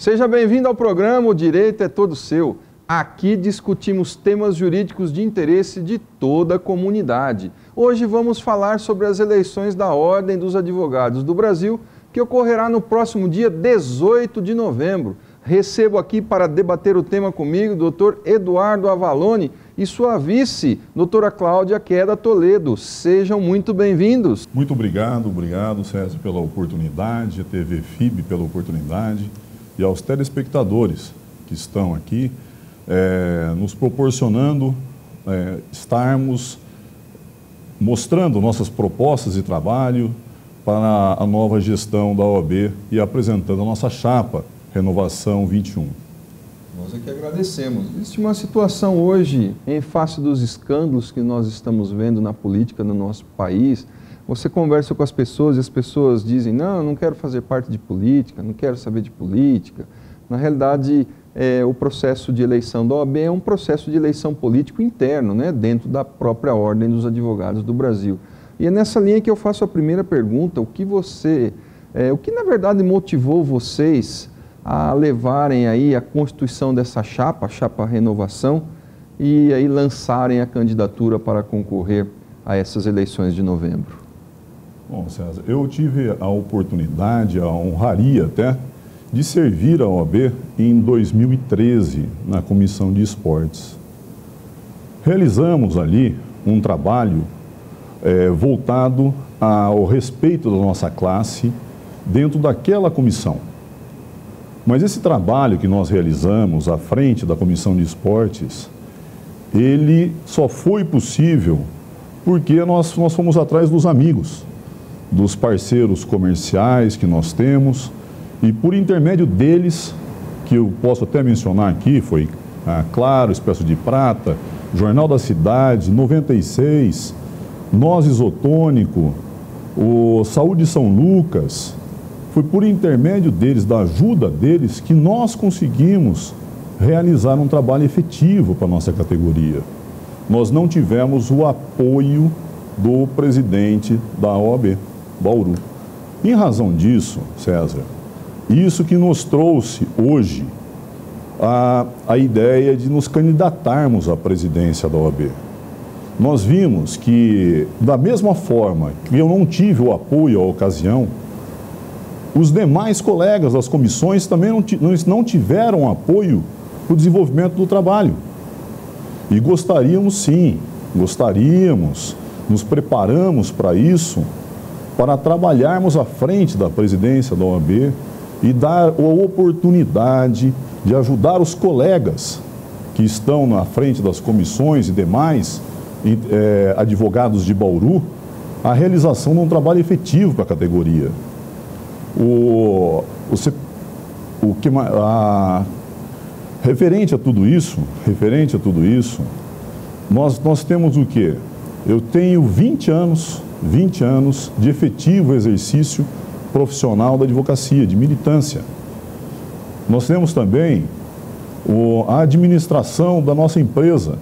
Seja bem-vindo ao programa O Direito é Todo Seu. Aqui discutimos temas jurídicos de interesse de toda a comunidade. Hoje vamos falar sobre as eleições da Ordem dos Advogados do Brasil, que ocorrerá no próximo dia 18 de novembro. Recebo aqui para debater o tema comigo o Dr. Eduardo Avalone e sua vice, doutora Cláudia Queda Toledo. Sejam muito bem-vindos. Muito obrigado, César, pela oportunidade, a TV FIB pela oportunidade e aos telespectadores que estão aqui nos proporcionando estarmos mostrando nossas propostas de trabalho para a nova gestão da OAB e apresentando a nossa chapa Renovação 21. Nós é que agradecemos. Existe uma situação hoje, em face dos escândalos que nós estamos vendo na política no nosso país. Você conversa com as pessoas e as pessoas dizem: não, eu não quero fazer parte de política, não quero saber de política. Na realidade, o processo de eleição da OAB é um processo de eleição político interno, né, dentro da própria Ordem dos Advogados do Brasil. E é nessa linha que eu faço a primeira pergunta: o que na verdade motivou vocês a levarem aí a constituição dessa chapa, a chapa Renovação, e aí lançarem a candidatura para concorrer a essas eleições de novembro? Bom, César, eu tive a oportunidade, a honraria até, de servir a OAB em 2013 na Comissão de Esportes. Realizamos ali um trabalho voltado ao respeito da nossa classe dentro daquela comissão. Mas esse trabalho que nós realizamos à frente da Comissão de Esportes, ele só foi possível porque nós fomos atrás dos amigos, dos parceiros comerciais que nós temos, e por intermédio deles, que eu posso até mencionar aqui, foi Claro, Expresso de Prata, Jornal da Cidade, 96, Nós Isotônico, o Saúde São Lucas. Foi por intermédio deles, da ajuda deles, que nós conseguimos realizar um trabalho efetivo para a nossa categoria. Nós não tivemos o apoio do presidente da OAB, Bauru. Em razão disso, César, isso que nos trouxe hoje a ideia de nos candidatarmos à presidência da OAB. Nós vimos que, da mesma forma que eu não tive o apoio à ocasião, os demais colegas das comissões também não tiveram apoio para o desenvolvimento do trabalho. E gostaríamos, nos preparamos para isso, para trabalharmos à frente da presidência da OAB e dar a oportunidade de ajudar os colegas que estão na frente das comissões e demais advogados de Bauru a realização de um trabalho efetivo para a categoria. Referente a tudo isso, nós temos o quê? Eu tenho 20 anos de efetivo exercício profissional da advocacia, de militância. Nós temos também a administração da nossa empresa,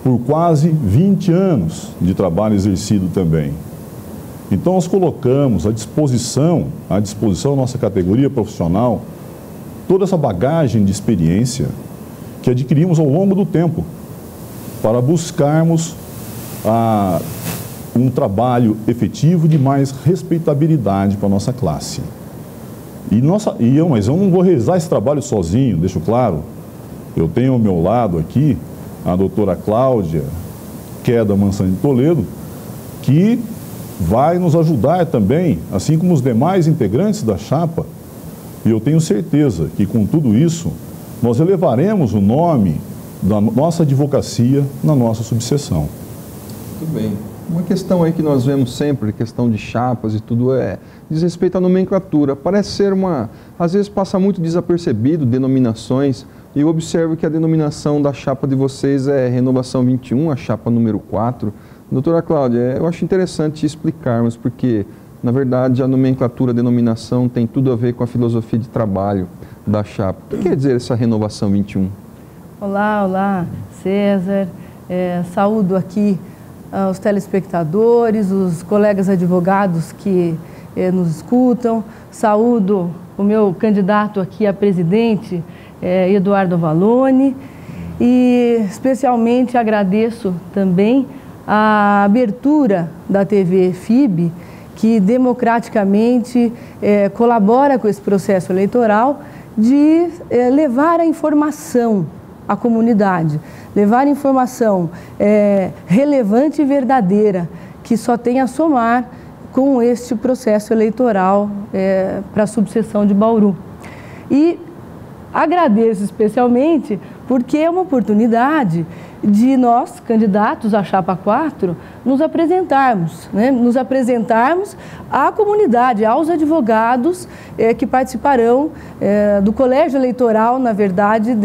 por quase 20 anos de trabalho exercido também. Então, nós colocamos à disposição da nossa categoria profissional toda essa bagagem de experiência que adquirimos ao longo do tempo para buscarmos um trabalho efetivo de mais respeitabilidade para a nossa classe. Mas eu não vou realizar esse trabalho sozinho, deixo claro. Eu tenho ao meu lado aqui a doutora Cláudia Queda Toledo, que vai nos ajudar também, assim como os demais integrantes da chapa, e eu tenho certeza que com tudo isso, nós elevaremos o nome da nossa advocacia na nossa subseção. Muito bem. Uma questão aí que nós vemos sempre, questão de chapas e tudo, diz respeito à nomenclatura. Parece ser às vezes passa muito desapercebido, denominações, e eu observo que a denominação da chapa de vocês é Renovação 21, a chapa número 4. Doutora Cláudia, eu acho interessante explicarmos, porque, na verdade, a nomenclatura, a denominação tem tudo a ver com a filosofia de trabalho da chapa. O que quer dizer essa Renovação 21? Olá, César. Saúdo aqui os telespectadores, os colegas advogados que nos escutam. Saúdo o meu candidato aqui a presidente, Eduardo Avalone, e especialmente agradeço também a abertura da TV FIB, que democraticamente colabora com esse processo eleitoral de levar a informação à comunidade, levar informação relevante e verdadeira, que só tem a somar com este processo eleitoral para a subseção de Bauru. E agradeço especialmente porque é uma oportunidade de nós, candidatos à Chapa 4, nos apresentarmos, né? Nos apresentarmos à comunidade, aos advogados que participarão do colégio eleitoral, na verdade,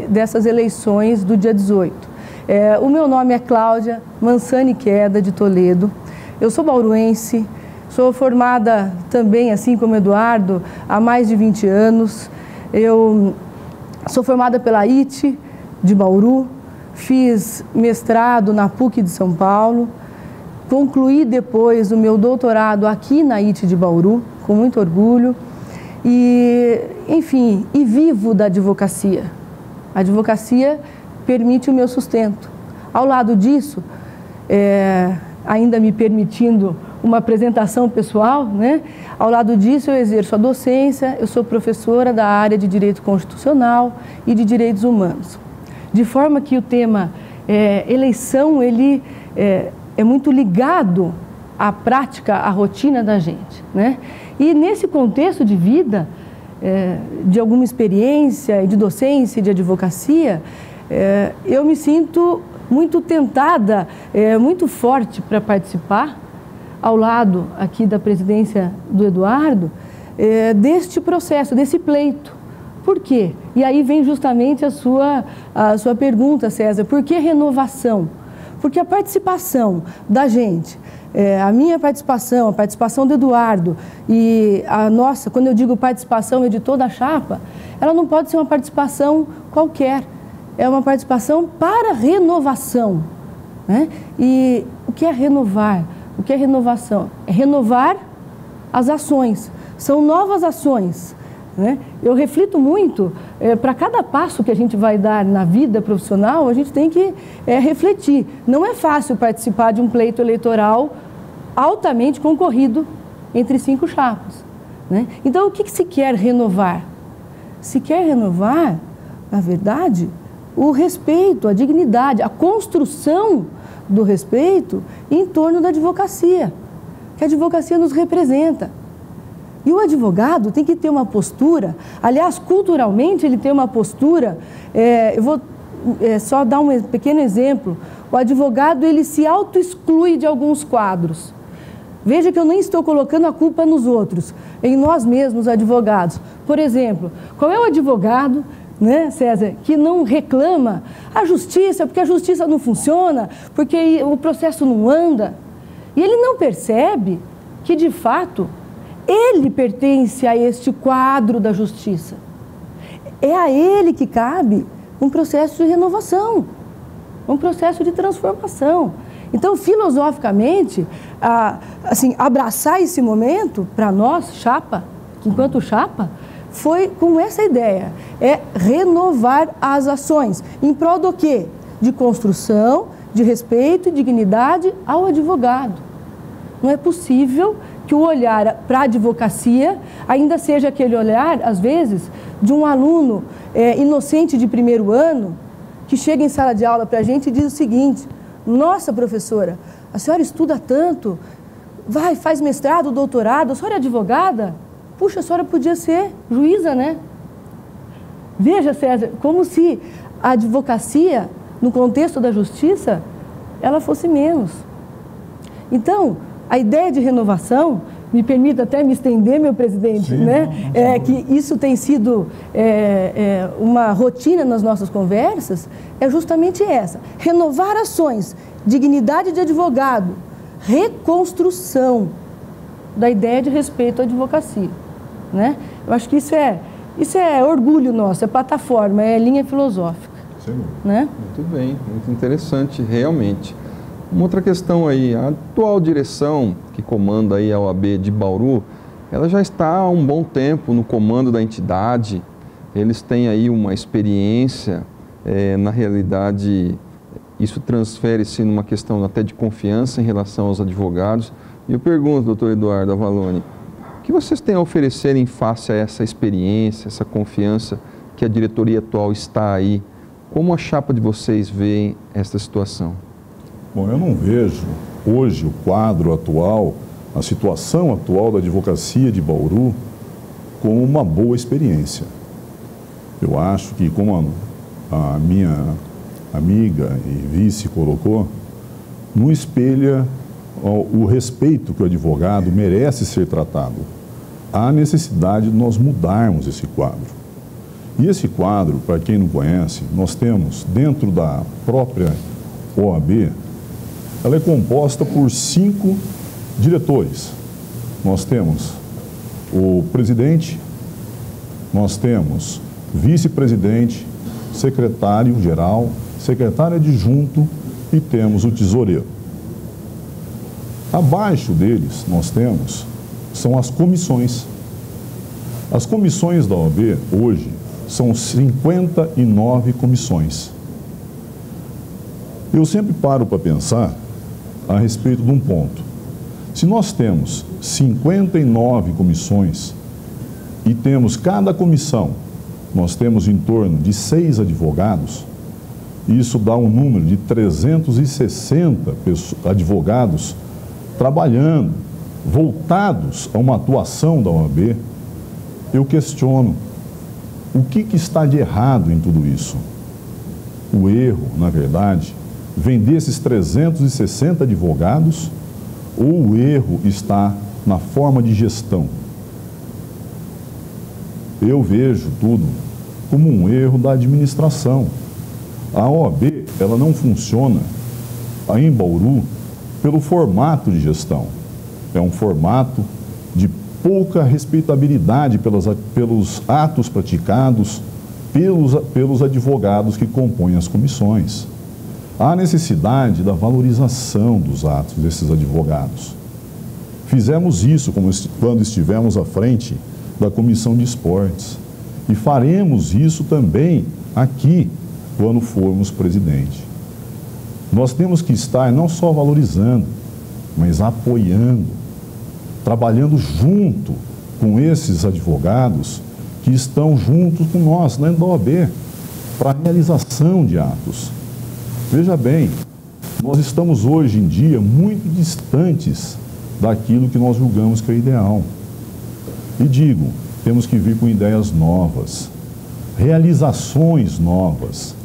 dessas eleições do dia 18. O meu nome é Cláudia Mansani Queda, de Toledo. Eu sou bauruense, sou formada também, assim como Eduardo, há mais de 20 anos. Eu sou formada pela IT de Bauru, fiz mestrado na PUC de São Paulo, concluí depois o meu doutorado aqui na IT de Bauru, com muito orgulho, e, enfim, e vivo da advocacia. A advocacia permite o meu sustento. Ao lado disso, ainda me permitindo uma apresentação pessoal, né? Ao lado disso, eu exerço a docência, eu sou professora da área de Direito Constitucional e de Direitos Humanos. De forma que o tema eleição, ele é muito ligado à prática, à rotina da gente, né? E nesse contexto de vida, de alguma experiência, de docência, de advocacia, eu me sinto muito tentada, muito forte para participar, ao lado aqui da presidência do Eduardo, deste processo, desse pleito. Por quê? E aí vem justamente a sua pergunta, César, por que renovação? Porque a participação da gente, a minha participação, a participação do Eduardo e a nossa, quando eu digo participação é de toda a chapa, ela não pode ser uma participação qualquer, é uma participação para renovação, né? E o que é renovar? O que é renovação? É renovar as ações, são novas ações, né? Eu reflito muito, para cada passo que a gente vai dar na vida profissional, a gente tem que refletir. Não é fácil participar de um pleito eleitoral altamente concorrido entre 5 chapas, né? Então, o que se quer renovar? Se quer renovar, na verdade, o respeito, a dignidade, a construção do respeito em torno da advocacia, que a advocacia nos representa. E o advogado tem que ter uma postura, aliás, culturalmente ele tem uma postura, eu vou só dar um pequeno exemplo, o advogado ele se auto-exclui de alguns quadros. Veja que eu nem estou colocando a culpa nos outros, em nós mesmos, advogados. Por exemplo, qual é o advogado, né, César, que não reclama a justiça, porque a justiça não funciona, porque o processo não anda, e ele não percebe que, de fato, ele pertence a este quadro da justiça. É a ele que cabe um processo de renovação, um processo de transformação. Então, filosoficamente, assim, abraçar esse momento, para nós, chapa, enquanto chapa, foi com essa ideia, renovar as ações. Em prol do quê? De construção, de respeito e dignidade ao advogado. Não é possível que o olhar para a advocacia ainda seja aquele olhar, às vezes, de um aluno inocente de primeiro ano, que chega em sala de aula para a gente e diz o seguinte: nossa, professora, a senhora estuda tanto, faz mestrado, doutorado, a senhora é advogada? Puxa, a senhora podia ser juíza, né? Veja, César, como se a advocacia, no contexto da justiça, ela fosse menos. Então, a ideia de renovação, me permita até me estender, meu presidente, sim, né? Que isso tem sido uma rotina nas nossas conversas, é justamente essa: renovar ações, dignidade de advogado, reconstrução da ideia de respeito à advocacia, né? Eu acho que isso é orgulho nosso, é plataforma, é linha filosófica. Sim. Né? Muito bem, muito interessante, realmente. Uma outra questão aí, a atual direção que comanda aí a OAB de Bauru, ela já está há um bom tempo no comando da entidade, eles têm aí uma experiência, na realidade, isso transfere-se numa questão até de confiança em relação aos advogados. E eu pergunto, doutor Eduardo Avalone, o que vocês têm a oferecer em face a essa experiência, essa confiança que a diretoria atual está aí? Como a chapa de vocês vê esta situação? Bom, eu não vejo hoje o quadro atual, a situação atual da advocacia de Bauru como uma boa experiência. Eu acho que, como a minha amiga e vice colocou, não espelha o respeito que o advogado merece ser tratado. Há necessidade de nós mudarmos esse quadro. E esse quadro, para quem não conhece, nós temos dentro da própria OAB, ela é composta por 5 diretores. Nós temos o presidente, nós temos vice-presidente, secretário-geral, secretário adjunto e temos o tesoureiro. Abaixo deles nós são as comissões. As comissões da OAB hoje são 59 comissões. Eu sempre paro para pensar a respeito de um ponto. Se nós temos 59 comissões e temos cada comissão, nós temos em torno de 6 advogados, isso dá um número de 360 advogados trabalhando, voltados a uma atuação da OAB. Eu questiono, o que está de errado em tudo isso? O erro, na verdade, vem desses 360 advogados ou o erro está na forma de gestão? Eu vejo tudo como um erro da administração. A OAB, ela não funciona em Bauru pelo formato de gestão. É um formato de pouca respeitabilidade pelos atos praticados pelos advogados que compõem as comissões. Há necessidade da valorização dos atos desses advogados. Fizemos isso quando estivemos à frente da Comissão de Esportes e faremos isso também aqui quando formos presidente. Nós temos que estar não só valorizando, mas apoiando, trabalhando junto com esses advogados que estão juntos com nós, dentro da OAB, para a realização de atos. Veja bem, nós estamos hoje em dia muito distantes daquilo que nós julgamos que é ideal. E digo, temos que vir com ideias novas, realizações novas,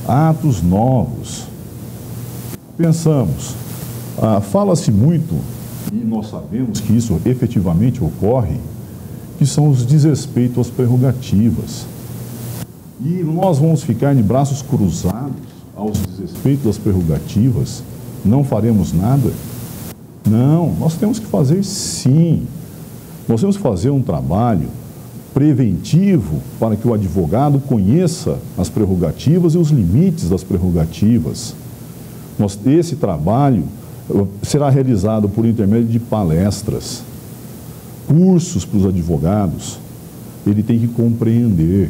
atos novos. Pensamos, fala-se muito, e nós sabemos que isso efetivamente ocorre, que são os desrespeitos às prerrogativas. E nós vamos ficar de braços cruzados aos desrespeitos das prerrogativas? Não faremos nada? Não, nós temos que fazer sim. Nós temos que fazer um trabalho preventivo para que o advogado conheça as prerrogativas e os limites das prerrogativas. Esse trabalho será realizado por intermédio de palestras, cursos para os advogados. Ele tem que compreender.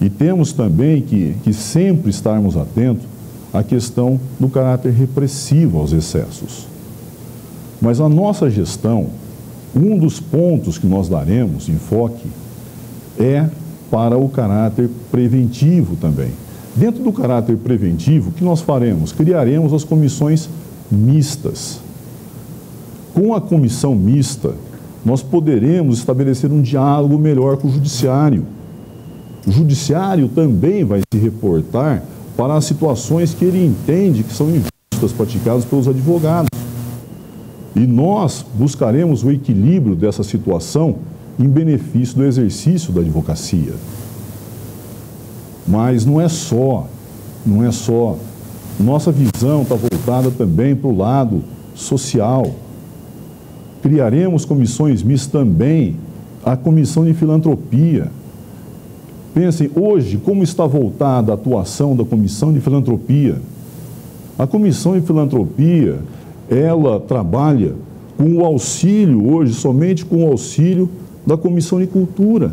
E temos também que sempre estarmos atentos à questão do caráter repressivo aos excessos. Mas a nossa gestão, um dos pontos que nós daremos enfoque é para o caráter preventivo também. Dentro do caráter preventivo, o que nós faremos? Criaremos as comissões mistas. Com a comissão mista, nós poderemos estabelecer um diálogo melhor com o judiciário. O judiciário também vai se reportar para as situações que ele entende que são injustas praticadas pelos advogados. E nós buscaremos o equilíbrio dessa situação em benefício do exercício da advocacia. Mas não é só. Nossa visão está voltada também para o lado social. Criaremos comissões mistas também, a comissão de filantropia. Pensem, hoje, como está voltada a atuação da comissão de filantropia? A comissão de filantropia, ela trabalha com o auxílio, hoje, somente com o auxílio da Comissão de Cultura,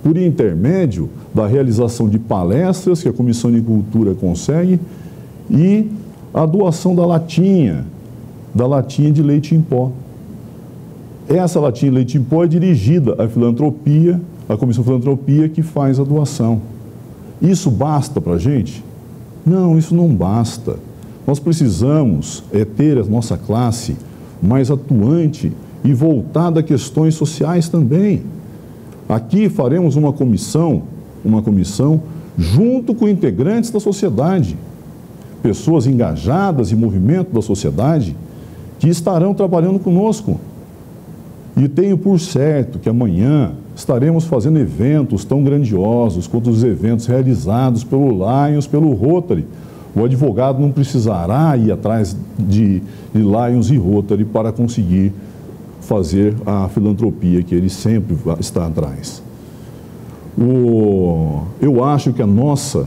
por intermédio da realização de palestras que a Comissão de Cultura consegue e a doação da latinha de leite em pó. Essa latinha de leite em pó é dirigida à filantropia, à Comissão de Filantropia, que faz a doação. Isso basta para a gente? Não, isso não basta. Nós precisamos ter a nossa classe mais atuante e voltada a questões sociais também. Aqui faremos uma comissão junto com integrantes da sociedade, pessoas engajadas em movimento da sociedade que estarão trabalhando conosco. E tenho por certo que amanhã estaremos fazendo eventos tão grandiosos quanto os eventos realizados pelo Lions, pelo Rotary. O advogado não precisará ir atrás de Lions e Rotary para conseguir fazer a filantropia que ele sempre está atrás. Eu acho que a nossa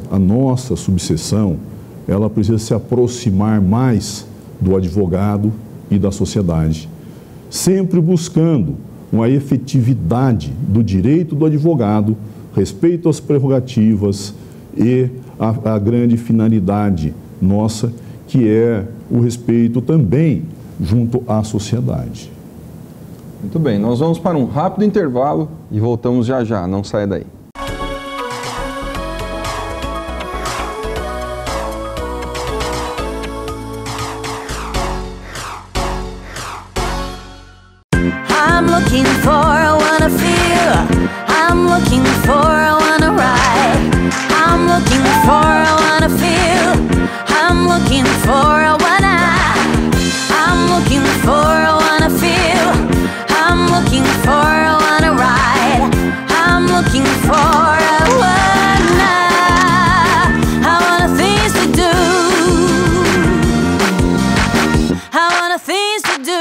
subseção, ela precisa se aproximar mais do advogado e da sociedade, sempre buscando uma efetividade do direito do advogado, respeito às prerrogativas e a grande finalidade nossa, que é o respeito também junto à sociedade. Muito bem, nós vamos para um rápido intervalo e voltamos já já, não saia daí. I'm looking for, I wanna feel. I'm looking for, I wanna ride. I'm looking for, I wanna feel. I'm looking for, I wanna. I'm looking for, I wanna feel. I'm looking for, I wanna ride. I'm looking for, I wanna. I wanna things to do. I wanna things to do.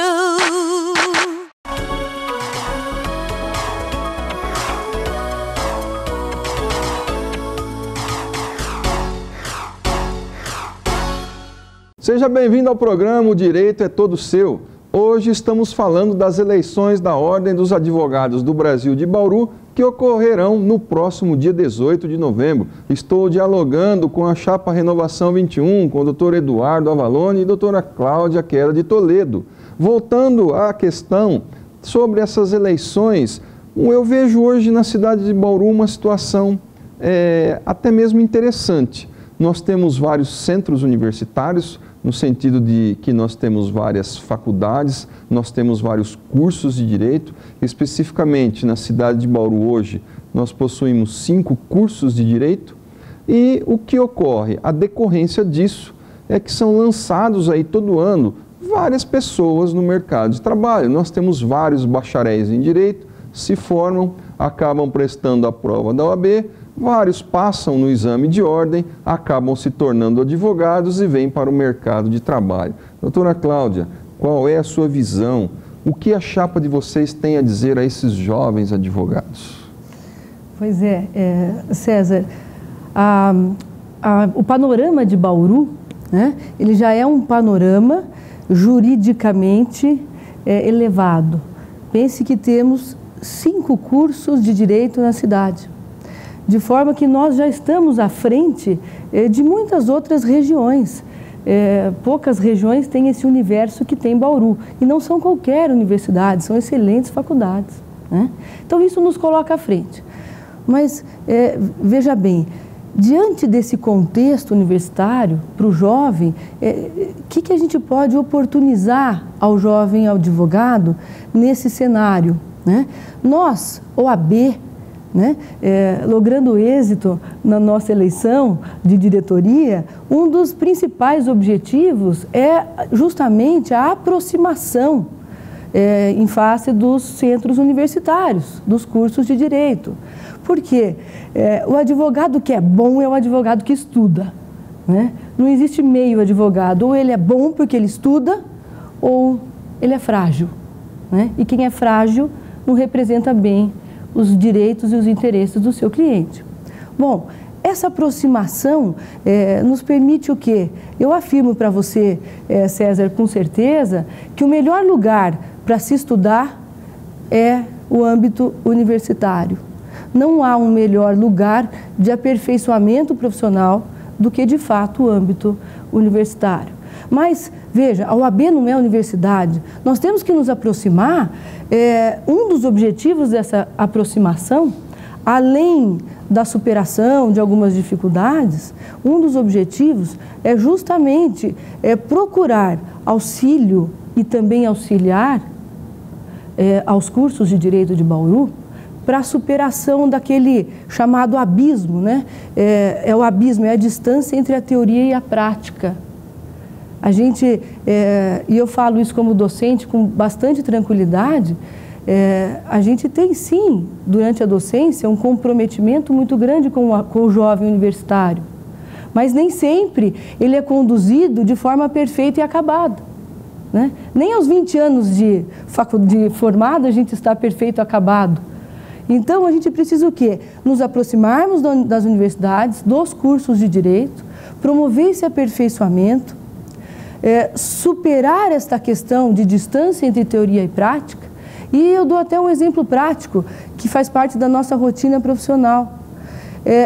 Seja bem-vindo ao programa O Direito é Todo Seu. Hoje estamos falando das eleições da Ordem dos Advogados do Brasil de Bauru, que ocorrerão no próximo dia 18 de novembro. Estou dialogando com a Chapa Renovação 21, com o Dr. Eduardo Avalone e a doutora Cláudia Queda de Toledo. Voltando à questão sobre essas eleições, eu vejo hoje na cidade de Bauru uma situação até mesmo interessante. Nós temos vários centros universitários, no sentido de que nós temos várias faculdades, nós temos vários cursos de direito. Especificamente na cidade de Bauru hoje, nós possuímos 5 cursos de direito. E o que ocorre? A decorrência disso é que são lançados aí todo ano várias pessoas no mercado de trabalho. Nós temos vários bacharéis em direito, se formam, acabam prestando a prova da OAB, vários passam no exame de ordem, acabam se tornando advogados e vêm para o mercado de trabalho. Doutora Cláudia, qual é a sua visão? O que a chapa de vocês tem a dizer a esses jovens advogados? Pois é, César, o panorama de Bauru, né, ele já é um panorama juridicamente elevado. Pense que temos 5 cursos de direito na cidade. De forma que nós já estamos à frente de muitas outras regiões. Poucas regiões têm esse universo que tem Bauru. E não são qualquer universidade, são excelentes faculdades, né? Então isso nos coloca à frente. Mas veja bem, diante desse contexto universitário, para o jovem, o que a gente pode oportunizar ao jovem advogado nesse cenário, né? Nós, OAB, né, logrando êxito na nossa eleição de diretoria, um dos principais objetivos é justamente a aproximação em face dos centros universitários, dos cursos de direito. Porque o advogado que é bom é o advogado que estuda, né? Não existe meio advogado, ou ele é bom porque ele estuda, ou ele é frágil, né? E quem é frágil não representa bem os direitos e os interesses do seu cliente. Bom, essa aproximação nos permite o quê? Eu afirmo para você, César, com certeza, que o melhor lugar para se estudar é o âmbito universitário. Não há um melhor lugar de aperfeiçoamento profissional do que, de fato, o âmbito universitário. Mas, veja, a OAB não é universidade. Nós temos que nos aproximar. Um dos objetivos dessa aproximação, além da superação de algumas dificuldades, um dos objetivos é justamente procurar auxílio e também auxiliar aos cursos de Direito de Bauru para a superação daquele chamado abismo, né? O abismo, é a distância entre a teoria e a prática. A gente, e eu falo isso como docente com bastante tranquilidade, a gente tem sim, durante a docência, um comprometimento muito grande com o jovem universitário, mas nem sempre ele é conduzido de forma perfeita e acabada, né? Nem aos 20 anos de formado a gente está perfeito e acabado. Então a gente precisa o quê? Nos aproximarmos das universidades, dos cursos de direito, promover esse aperfeiçoamento, superar esta questão de distância entre teoria e prática. E eu dou até um exemplo prático que faz parte da nossa rotina profissional.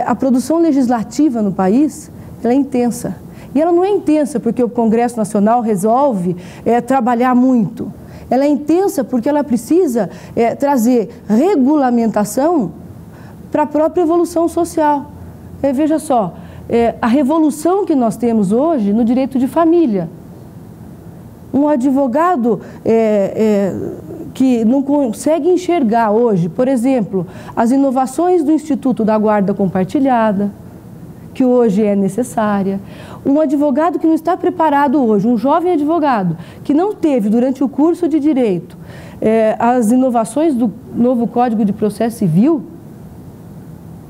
A produção legislativa no país, ela é intensa. E ela não é intensa porque o Congresso Nacional resolve trabalhar muito. Ela é intensa porque ela precisa trazer regulamentação para a própria evolução social. Veja só, a revolução que nós temos hoje no direito de família. Um advogado que não consegue enxergar hoje, por exemplo, as inovações do Instituto da Guarda Compartilhada, que hoje é necessária. Um advogado que não está preparado hoje, um jovem advogado que não teve durante o curso de Direito as inovações do novo Código de Processo Civil,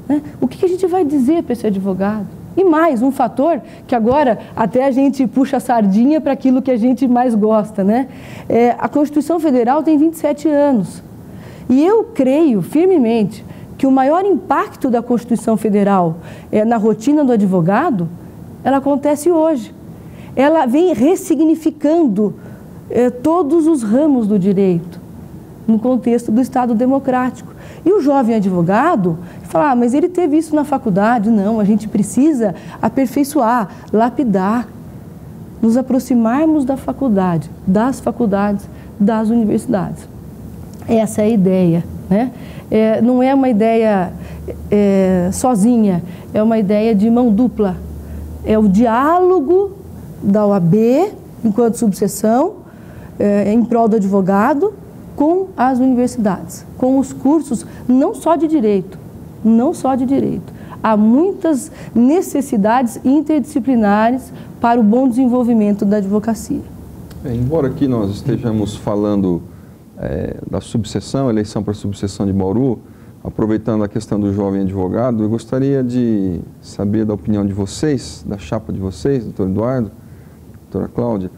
né? O que a gente vai dizer para esse advogado? E mais, um fator que agora até a gente puxa a sardinha para aquilo que a gente mais gosta, né? A Constituição Federal tem 27 anos. E eu creio firmemente que o maior impacto da Constituição Federal na rotina do advogado, ela acontece hoje. Ela vem ressignificando todos os ramos do direito, no contexto do Estado democrático. E o jovem advogado fala, mas ele teve isso na faculdade. Não, a gente precisa aperfeiçoar, lapidar, nos aproximarmos da faculdade, das faculdades, das universidades. Essa é a ideia, né? Não é uma ideia sozinha, é uma ideia de mão dupla. É o diálogo da OAB, enquanto subseção, em prol do advogado, com as universidades, com os cursos, não só de direito, não só de direito. Há muitas necessidades interdisciplinares para o bom desenvolvimento da advocacia. Embora aqui nós estejamos falando da subseção, eleição para a subseção de Bauru, aproveitando a questão do jovem advogado, eu gostaria de saber da opinião de vocês, da chapa de vocês, doutor Eduardo, doutora Cláudia,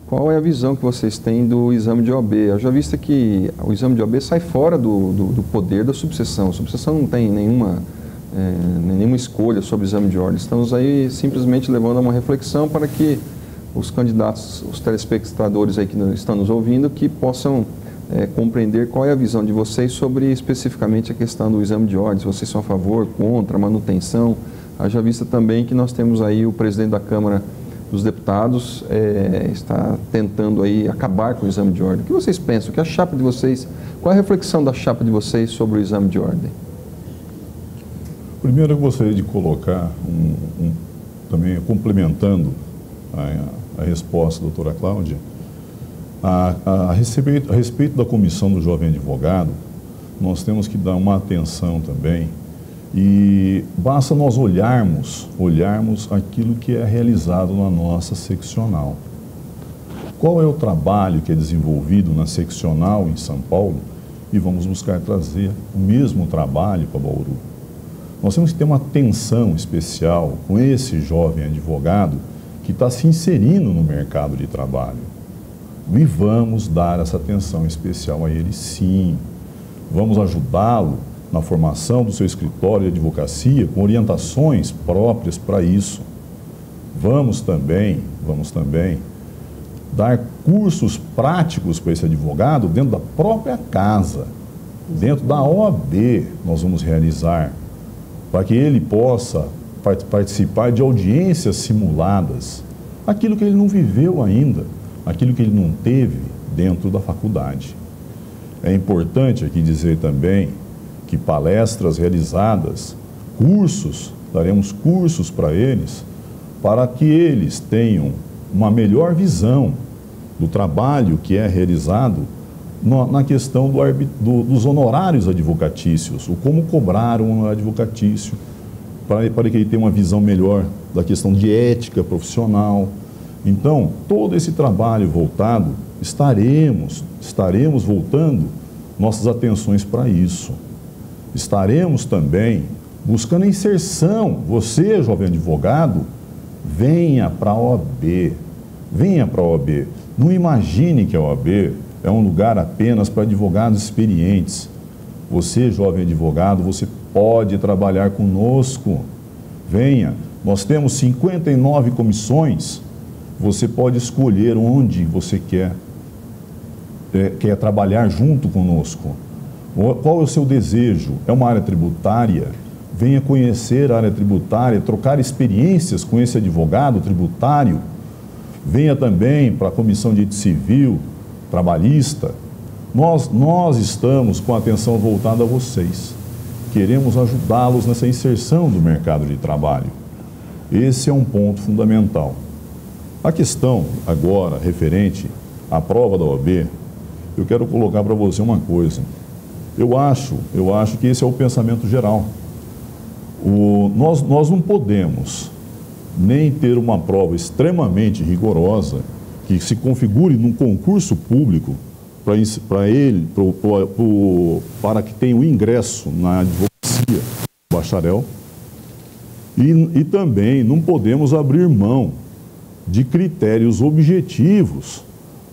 qual é a visão que vocês têm do exame de OAB? Eu já visto que o exame de OAB sai fora do poder da subseção. A subseção não tem nenhuma escolha sobre o exame de ordem. Estamos aí simplesmente levando a uma reflexão para que os candidatos, os telespectadores aí que estão nos ouvindo, que possam compreender qual é a visão de vocês sobre especificamente a questão do exame de ordem, se vocês são a favor, contra, manutenção. Haja vista também que nós temos aí o presidente da Câmara dos Deputados está tentando aí acabar com o exame de ordem. O que vocês pensam? Que a chapa de vocês, qual é a reflexão da chapa de vocês sobre o exame de ordem? Primeiro eu gostaria de colocar, também complementando a resposta da doutora Cláudia, a respeito da comissão do jovem advogado, nós temos que dar uma atenção também, e basta nós olharmos aquilo que é realizado na nossa seccional. Qual é o trabalho que é desenvolvido na seccional em São Paulo e vamos buscar trazer o mesmo trabalho para Bauru. Nós temos que ter uma atenção especial com esse jovem advogado que está se inserindo no mercado de trabalho. E vamos dar essa atenção especial a ele, sim. Vamos ajudá-lo na formação do seu escritório de advocacia com orientações próprias para isso. Vamos também dar cursos práticos para esse advogado dentro da própria casa, dentro da OAB nós vamos realizar, para que ele possa participar de audiências simuladas, aquilo que ele não viveu ainda, aquilo que ele não teve dentro da faculdade. É importante aqui dizer também que palestras realizadas, cursos, daremos cursos para eles, para que eles tenham uma melhor visão do trabalho que é realizado na questão dos honorários advocatícios, o como cobrar um honorário advocatício, para que ele tenha uma visão melhor da questão de ética profissional. Então, todo esse trabalho voltado, estaremos voltando nossas atenções para isso. Estaremos também buscando inserção. Você, jovem advogado, venha para a OAB. Venha para a OAB. Não imagine que a OAB é um lugar apenas para advogados experientes. Você, jovem advogado, você pode trabalhar conosco. Venha. Nós temos 59 comissões. Você pode escolher onde você quer trabalhar junto conosco. Qual é o seu desejo? É uma área tributária? Venha conhecer a área tributária, trocar experiências com esse advogado tributário. Venha também para a Comissão de Direito Civil, Trabalhista. Nós estamos com a atenção voltada a vocês. Queremos ajudá-los nessa inserção do mercado de trabalho. Esse é um ponto fundamental. A questão agora referente à prova da OAB, eu quero colocar para você uma coisa. Eu acho que esse é o pensamento geral. Nós não podemos nem ter uma prova extremamente rigorosa que se configure num concurso público para que tenha o ingresso na advocacia bacharel, e também não podemos abrir mão de critérios objetivos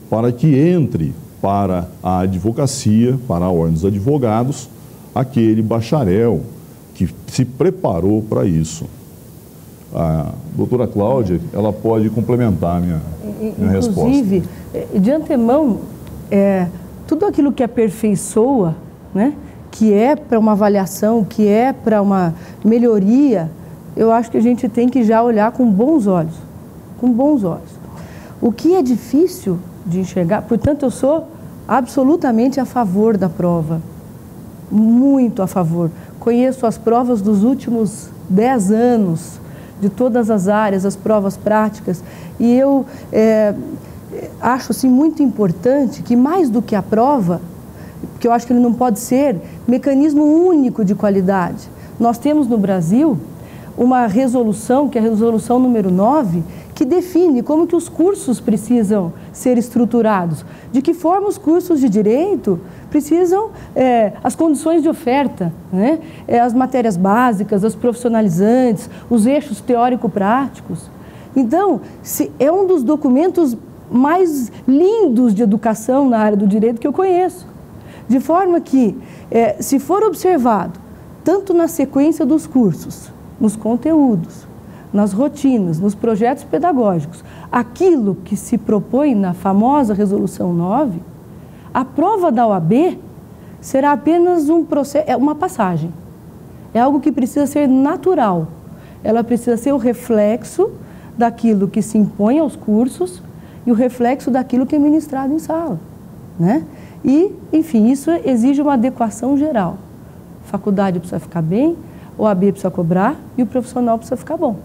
para que entre para a advocacia, para a ordem dos advogados, aquele bacharel que se preparou para isso. A doutora Cláudia, ela pode complementar a minha resposta. Inclusive, de antemão, tudo aquilo que aperfeiçoa, né, que é para uma avaliação, que é para uma melhoria, eu acho que a gente tem que já olhar com bons olhos. Com bons olhos. O que é difícil de enxergar, portanto, eu sou absolutamente a favor da prova. Muito a favor. Conheço as provas dos últimos 10 anos, de todas as áreas, as provas práticas, e eu acho assim, muito importante que, mais do que a prova, porque eu acho que ele não pode ser mecanismo único de qualidade. Nós temos no Brasil uma resolução, que é a resolução número 9, que define como que os cursos precisam ser estruturados, de que forma os cursos de direito precisam, as condições de oferta, né? As matérias básicas, as profissionalizantes, os eixos teórico-práticos. Então, é um dos documentos mais lindos de educação na área do direito que eu conheço. De forma que, se for observado, tanto na sequência dos cursos, nos conteúdos, nas rotinas, nos projetos pedagógicos, aquilo que se propõe na famosa Resolução 9, a prova da OAB será apenas uma passagem. É algo que precisa ser natural. Ela precisa ser o reflexo daquilo que se impõe aos cursos e o reflexo daquilo que é ministrado em sala, né? E, enfim, isso exige uma adequação geral. A faculdade precisa ficar bem, a OAB precisa cobrar e o profissional precisa ficar bom.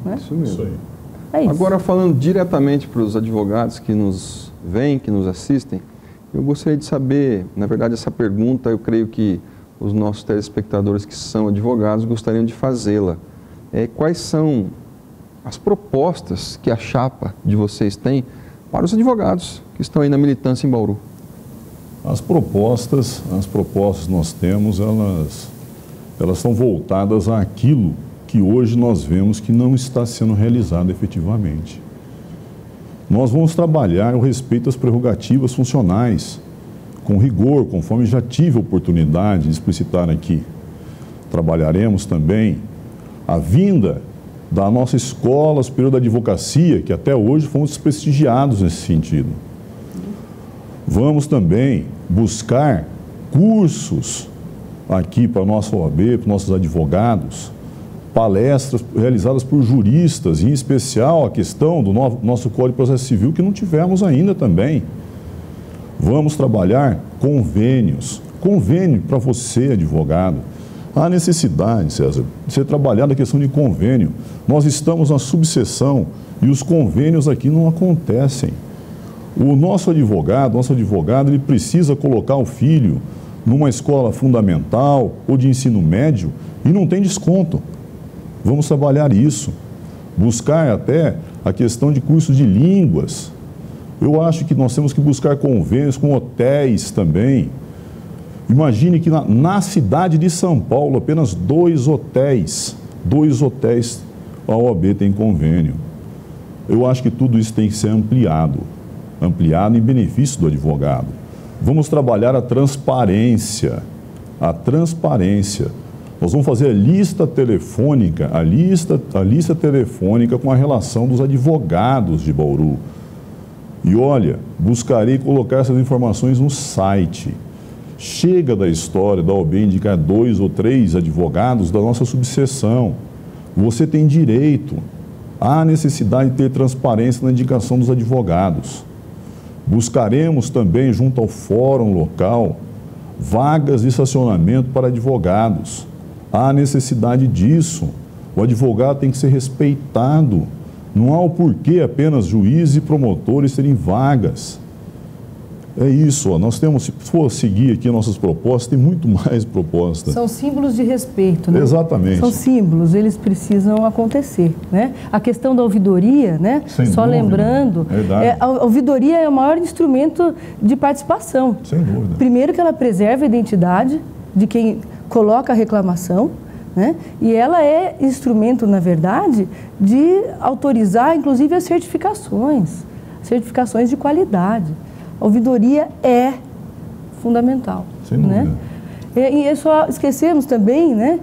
Né? Isso mesmo. Isso aí. É isso. Agora, falando diretamente para os advogados que nos veem, que nos assistem, eu gostaria de saber, na verdade, essa pergunta, eu creio que os nossos telespectadores que são advogados gostariam de fazê-la. Quais são as propostas que a chapa de vocês tem para os advogados que estão aí na militância em Bauru? As propostas que nós temos, elas estão voltadas àquilo que hoje nós vemos que não está sendo realizado efetivamente. Nós vamos trabalhar o respeito às prerrogativas funcionais, com rigor, conforme já tive a oportunidade de explicitar aqui. Trabalharemos também a vinda da nossa Escola Superior da Advocacia, que até hoje fomos desprestigiados nesse sentido. Vamos também buscar cursos aqui para a nossa OAB, para nossos advogados, palestras realizadas por juristas, em especial a questão do nosso Código de Processo Civil, que não tivemos ainda também. Vamos trabalhar convênios. Convênio para você, advogado. Há necessidade, César, de você trabalhar na questão de convênio. Nós estamos na subseção e os convênios aqui não acontecem. O nosso advogado, ele precisa colocar o filho numa escola fundamental ou de ensino médio e não tem desconto. Vamos trabalhar isso. Buscar até a questão de cursos de línguas. Eu acho que nós temos que buscar convênios com hotéis também. Imagine que na cidade de São Paulo, apenas 2 hotéis a OAB tem convênio. Eu acho que tudo isso tem que ser ampliado em benefício do advogado. Vamos trabalhar a transparência. Nós vamos fazer a lista telefônica com a relação dos advogados de Bauru. E olha, buscarei colocar essas informações no site. Chega da história da OAB indicar 2 ou 3 advogados da nossa subseção. Você tem direito. Há necessidade de ter transparência na indicação dos advogados. Buscaremos também, junto ao fórum local, vagas de estacionamento para advogados. Há necessidade disso. O advogado tem que ser respeitado. Não há o porquê apenas juízes e promotores terem vagas. É isso, ó. Nós temos, se for seguir aqui nossas propostas, tem muito mais propostas. São símbolos de respeito, né? Exatamente. São símbolos, eles precisam acontecer, né? A questão da ouvidoria, né? Sem Só dúvida. lembrando, a ouvidoria é o maior instrumento de participação. Sem dúvida. Primeiro que ela preserva a identidade de quem coloca a reclamação, né? E ela é instrumento, na verdade, de autorizar, inclusive, as certificações de qualidade. A ouvidoria é fundamental. Sem dúvida. Né? E só esquecemos também, né,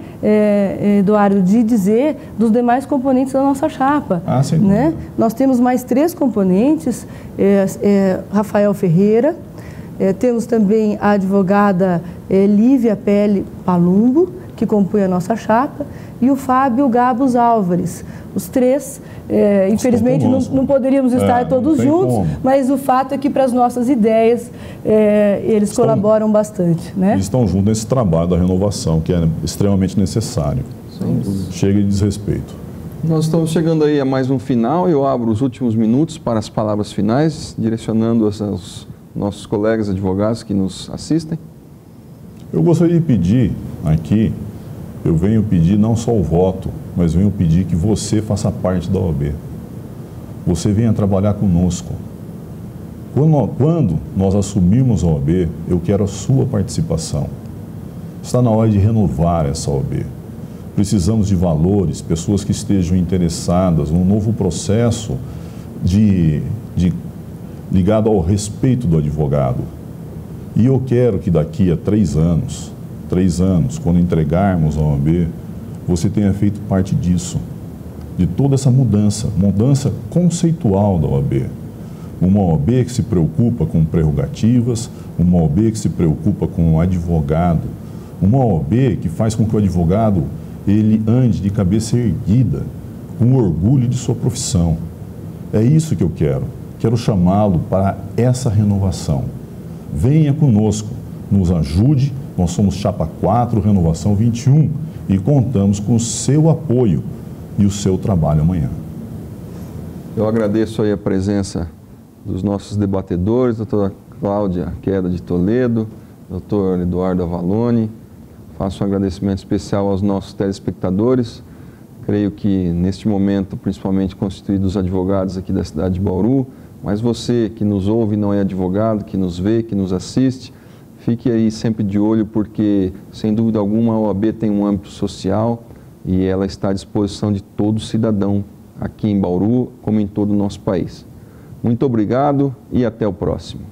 Eduardo, de dizer dos demais componentes da nossa chapa. Sem dúvida. Né? Nós temos mais 3 componentes, Rafael Ferreira, temos também a advogada Lívia Pele Palumbo, que compõe a nossa chapa, e o Fábio Gabos Álvares. Os 3, infelizmente, não poderíamos estar todos juntos, mas o fato é que para as nossas ideias eles colaboram bastante. Né? Estão juntos nesse trabalho da renovação, que é extremamente necessário. Chega de desrespeito. Nós estamos chegando aí a mais um final. Eu abro os últimos minutos para as palavras finais, direcionando-as aos nossos colegas advogados que nos assistem. Eu gostaria de pedir aqui, eu venho pedir não só o voto, mas venho pedir que você faça parte da OAB. Você venha trabalhar conosco. Quando nós assumirmos a OAB, eu quero a sua participação. Está na hora de renovar essa OAB. Precisamos de valores, pessoas que estejam interessadas num novo processo ligado ao respeito do advogado. E eu quero que daqui a 3 anos, quando entregarmos a OAB, você tenha feito parte disso, de toda essa mudança conceitual da OAB. Uma OAB que se preocupa com prerrogativas, uma OAB que se preocupa com o advogado, uma OAB que faz com que o advogado ele ande de cabeça erguida, com orgulho de sua profissão. É isso que eu quero. Quero chamá-lo para essa renovação. Venha conosco, nos ajude. Nós somos Chapa 4, Renovação 21 e contamos com o seu apoio e o seu trabalho amanhã. Eu agradeço aí a presença dos nossos debatedores, doutora Cláudia Queda de Toledo, doutor Eduardo Avalone. Faço um agradecimento especial aos nossos telespectadores. Creio que neste momento, principalmente constituídos os advogados aqui da cidade de Bauru, mas você que nos ouve, não é advogado, que nos vê, que nos assiste, fique aí sempre de olho, porque, sem dúvida alguma, a OAB tem um âmbito social e ela está à disposição de todo cidadão aqui em Bauru, como em todo o nosso país. Muito obrigado e até o próximo.